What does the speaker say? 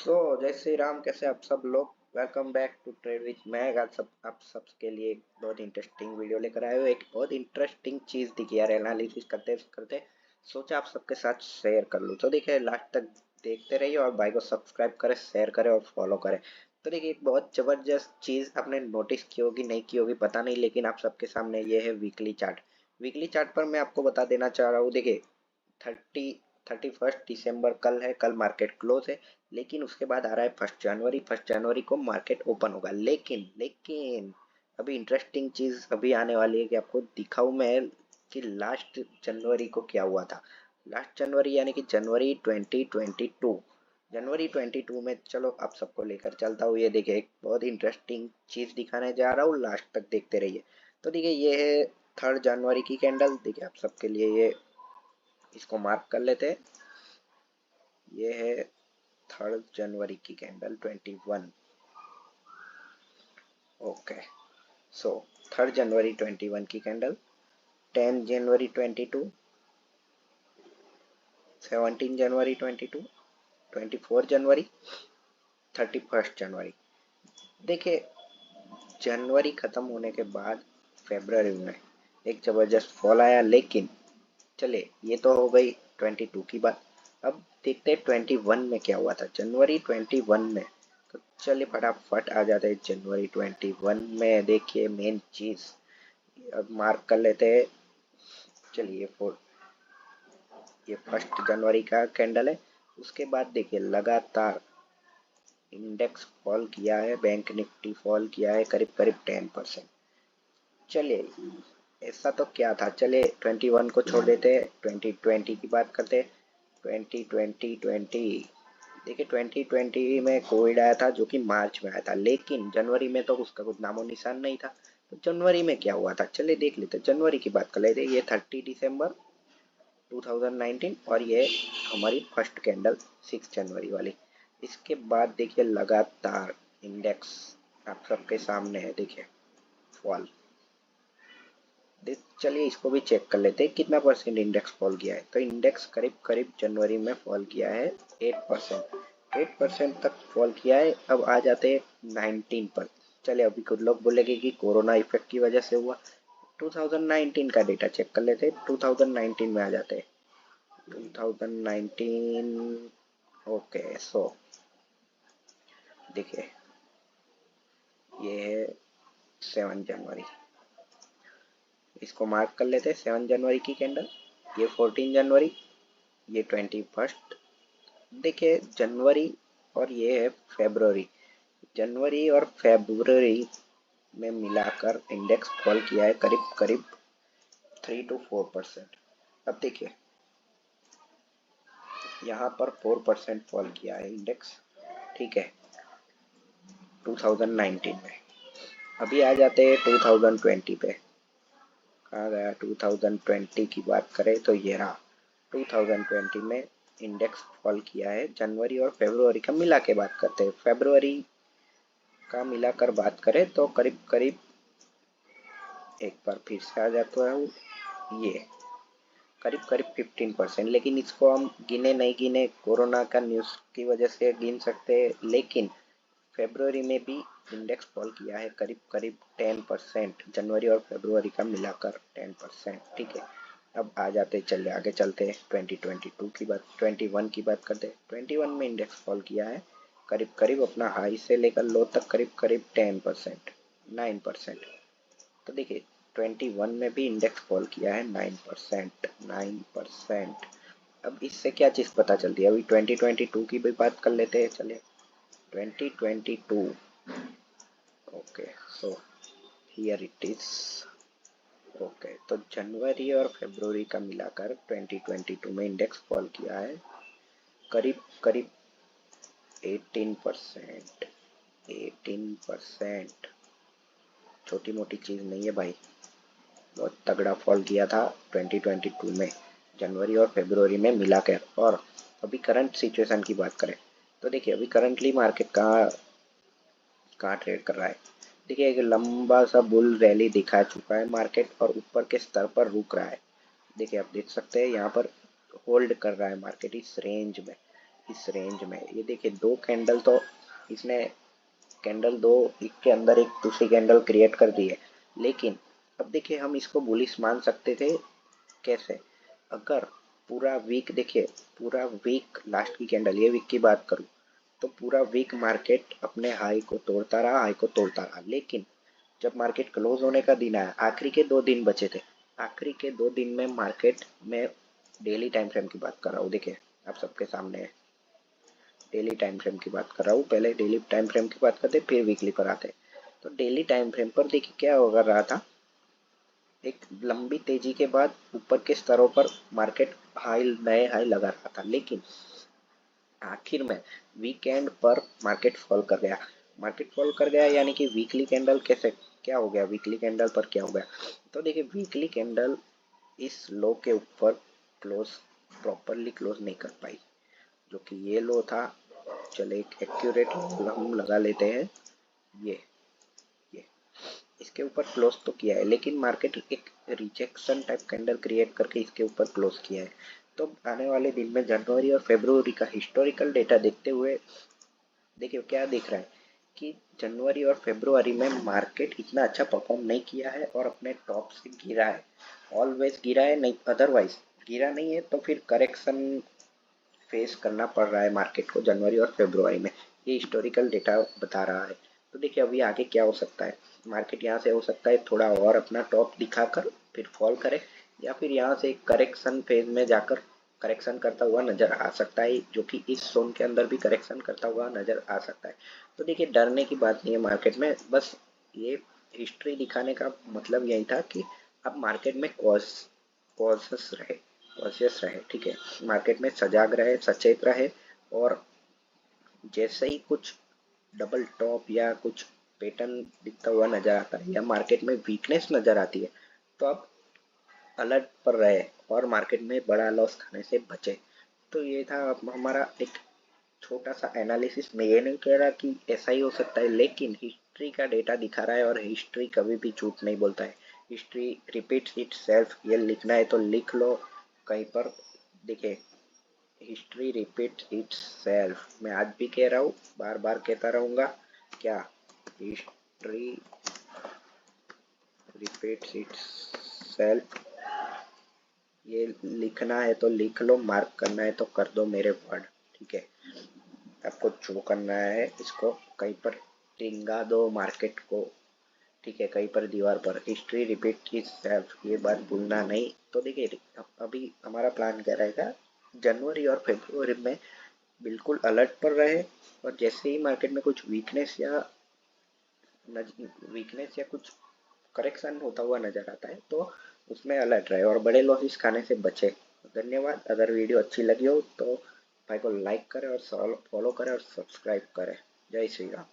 जय श्री राम। कैसे आप सब लोग। Welcome back to trade with Mag. आज आप सबके लिए एक बहुत इंटरेस्टिंग वीडियो लेकर आए हो। एक बहुत इंटरेस्टिंग चीज़ दिखी यार, एनालिसिस करते करते सोचा आप सबके साथ शेयर कर लूँ। तो देखिए लास्ट तक देखते रहिए और भाई को सब्सक्राइब करें, शेयर करें और फॉलो करें। तो देखिए एक बहुत ज़बरदस्त चीज़ आपने नोटिस की होगी, नहीं की होगी पता नहीं, लेकिन आप सबके सामने ये है वीकली चार्ट। वीकली चार्ट पर मैं आपको बता देना चाह रहा हूँ। देखिए 31 दिसंबर कल है, कल मार्केट क्लोज है। लेकिन उसके बाद आ रहा है 1 जनवरी। 1 जनवरी को मार्केट ओपन होगा। लेकिन लेकिन अभी इंटरेस्टिंग चीज अभी आने वाली है कि आपको दिखाऊं मैं कि लास्ट जनवरी को क्या हुआ था। लास्ट जनवरी यानी कि जनवरी 2022। जनवरी 22 में चलो आप सबको लेकर चलता हूँ। ये देखिए एक बहुत इंटरेस्टिंग चीज दिखाने जा रहा हूँ, लास्ट तक देखते रहिए। तो देखिए ये है 3 जनवरी की कैंडल। देखिए आप सबके लिए ये इसको मार्क कर लेते हैं। ये है 3 जनवरी की कैंडल 21। ओके, सो 3 जनवरी 21 की कैंडल, 10 जनवरी 22, 17 जनवरी 22, 24 जनवरी, 31 जनवरी। देखिए जनवरी खत्म होने के बाद फेब्रवरी में एक जबरदस्त फॉल आया। लेकिन चलिए ये तो हो गई 22 की बात। अब देखते हैं 21 में क्या हुआ था, जनवरी 21 में। तो चलिए फटाफट आ जाते हैं जनवरी 21 में। देखिए मेन चीज अब मार्क कर लेते हैं। चलिए ये 1 जनवरी का कैंडल है। उसके बाद देखिए लगातार इंडेक्स फॉल किया है, बैंक निफ्टी फॉल किया है करीब करीब 10%। चलिए ऐसा तो क्या था, चलिए 21 को छोड़ देते हैं, 2020 की बात करते हैं। 2020 देखिए 2020 में कोविड आया था जो कि मार्च में आया था, लेकिन जनवरी में तो उसका कुछ नामो निशान नहीं था। तो जनवरी में क्या हुआ था चलिए देख लेते हैं। जनवरी की बात कर लेते हैं। ये 30 दिसंबर 2019 और ये हमारी फर्स्ट कैंडल 6 जनवरी वाली। इसके बाद देखिए लगातार इंडेक्स आप सबके सामने है। देखिए फॉल। चलिए इसको भी चेक कर लेते हैं कितना परसेंट इंडेक्स फॉल किया है। तो इंडेक्स करीब करीब जनवरी में फॉल किया है 8%। 8% तक फॉल किया है। अब आ जाते हैं 19 पर। चलिए अभी कुछ लोग बोलेंगे कि कोरोना इफेक्ट की वजह से हुआ। 2019 का डेटा चेक कर लेते हैं। 2019 में आ जाते हैं। 2019 ओके, सो देखिए ये है 7 जनवरी। इसको मार्क कर लेते हैं 7 जनवरी की कैंडल। ये 14 जनवरी, ये 21। देखिए जनवरी और ये है फरवरी। जनवरी और फरवरी में मिलाकर इंडेक्स फॉल किया है करीब करीब 3 to 4%। अब देखिए यहाँ पर 4% फॉल किया है इंडेक्स, ठीक है 2019 में। अभी आ जाते हैं 2020 पे। कहाँ गया 2020 की बात करें तो ये रहा। 2020 में इंडेक्स फॉल किया है। जनवरी और फरवरी का मिला के बात करते हैं। फरवरी का मिलाकर बात करें तो करीब करीब एक बार फिर से आ जाता है ये करीब करीब 15%। लेकिन इसको हम गिने नहीं गिने, कोरोना का न्यूज़ की वजह से गिन सकते हैं। लेकिन फरवरी में भी इंडेक्स फॉल किया है करीब करीब 10%। जनवरी और फरवरी का मिलाकर 10%, ठीक है। अब आ जाते चलिए आगे चलते हैं 2022 की बात, 21 की बात करते हैं। 21 में इंडेक्स फॉल किया है करीब करीब अपना हाई से लेकर लो तक करीब करीब 10%, 9%। तो देखिए 21 में भी इंडेक्स फॉल किया है 9%, 9%। अब इससे क्या चीज़ पता चलती है, अभी 2022 की भी बात कर लेते हैं चलिए। 2022 okay, so here it is. Okay, तो जनवरी और फरवरी का मिलाकर 2022 में इंडेक्स फॉल किया है करीब करीब 18%। 18% छोटी मोटी चीज़ नहीं है भाई, बहुत तगड़ा फॉल किया था 2022 में जनवरी और फरवरी में मिलाकर। और अभी करंट सिचुएशन की बात करें तो देखिए अभी करंटली मार्केट कहाँ कहाँ ट्रेड कर रहा है। देखिए एक लंबा सा बुल रैली दिखा चुका है मार्केट और ऊपर के स्तर पर रुक रहा है। देखिए आप देख सकते हैं यहाँ पर होल्ड कर रहा है मार्केट इस रेंज में। इस रेंज में। ये देखिए दो कैंडल तो इसने कैंडल दो एक के अंदर एक दूसरी कैंडल क्रिएट कर दी है, लेकिन अब देखिए हम इसको बुलिश मान सकते थे कैसे, अगर पूरा वीक देखिए, पूरा वीक लास्ट की कैंडल, ये वीक की बात करूं तो पूरा वीक मार्केट अपने हाई को तोड़ता रहा, हाई को तोड़ता रहा, लेकिन जब मार्केट क्लोज होने का दिन आया, आखिरी के 2 दिन बचे थे, आखिरी के 2 दिन में मार्केट में डेली टाइम फ्रेम की बात कर रहा हूँ, देखिए आप सबके सामने है, डेली टाइम फ्रेम की बात कर रहा हूँ, पहले डेली टाइम फ्रेम की बात करते फिर वीकली पर आते। तो डेली टाइम फ्रेम पर देखिए क्या हो रहा था, एक लंबी तेजी के बाद ऊपर के स्तरों पर मार्केट हाई, नए हाई लगा रहा था, लेकिन आखिर में वीकेंड पर मार्केट फॉल कर गया। मार्केट फॉल कर गया यानी कि वीकली कैंडल कैसे, क्या हो गया वीकली कैंडल पर, क्या हो गया, तो देखिए वीकली कैंडल इस लो के ऊपर क्लोज, प्रॉपरली क्लोज नहीं कर पाई, जो कि ये लो था। चले एक एक्यूरेट हम लगा लेते हैं, ये इसके ऊपर क्लोज तो किया है, लेकिन मार्केट एक रिजेक्शन टाइप कैंडल क्रिएट करके इसके ऊपर क्लोज किया है। तो आने वाले दिन में जनवरी और फरवरी का हिस्टोरिकल डेटा देखते हुए देखिए क्या दिख रहा है कि जनवरी और फरवरी में मार्केट इतना अच्छा परफॉर्म नहीं किया है और अपने टॉप से गिरा है, ऑलवेज गिरा है, नहीं अदरवाइज गिरा नहीं है, तो फिर करेक्शन फेस करना पड़ रहा है मार्केट को जनवरी और फरवरी में, ये हिस्टोरिकल डेटा बता रहा है। तो देखिए अभी आगे क्या हो सकता है, मार्केट यहाँ से हो सकता है थोड़ा और अपना टॉप दिखाकर फिर फॉल करे, या फिर यहाँ से करेक्शन फेज में जाकर करेक्शन करता हुआ नजर आ सकता है, जो कि इस जोन के अंदर भी करेक्शन करता हुआ नजर आ सकता है। तो देखिए डरने की बात नहीं है मार्केट में, बस ये हिस्ट्री दिखाने का मतलब यही था कि अब मार्केट में कॉशियस रहे, कॉशियस रहे, ठीक है, मार्केट में सजाग रहे, सचेत रहे, और जैसे ही कुछ डबल टॉप या कुछ पैटर्न दिखता हुआ नजर आता है या मार्केट में वीकनेस नजर आती है, तो आप अलर्ट पर रहे और मार्केट में बड़ा लॉस खाने से बचे। तो ये था हमारा एक छोटा सा एनालिसिस। मैं ये नहीं कह रहा कि ऐसा ही हो सकता है, लेकिन हिस्ट्री का डेटा दिखा रहा है और हिस्ट्री कभी भी झूठ नहीं बोलता है, हिस्ट्री रिपीट्स इट सेल्फ, ये लिखना है तो लिख लो कहीं पर, देखिए हिस्ट्री रिपीट इट्स सेल्फ, मैं आज भी कह रहा हूँ, बार बार कहता रहूंगा, क्या, हिस्ट्री रिपीट्स इट्स सेल्फ, ये लिखना है तो लिख लो, मार्क करना है तो कर दो मेरे वर्ड, ठीक है, आपको जो करना है इसको कहीं पर टिंगा दो मार्केट को, ठीक है, कहीं पर दीवार पर, हिस्ट्री रिपीट इज सेल्फ, ये बात भूलना नहीं। तो देखिए अभी हमारा प्लान क्या रहेगा, जनवरी और फरवरी में बिल्कुल अलर्ट पर रहे, और जैसे ही मार्केट में कुछ वीकनेस या कुछ करेक्शन होता हुआ नजर आता है तो उसमें अलर्ट रहे और बड़े लॉसेस खाने से बचे। धन्यवाद, अगर वीडियो अच्छी लगी हो तो भाई को लाइक करें और फॉलो करें और सब्सक्राइब करें। जय श्री राम।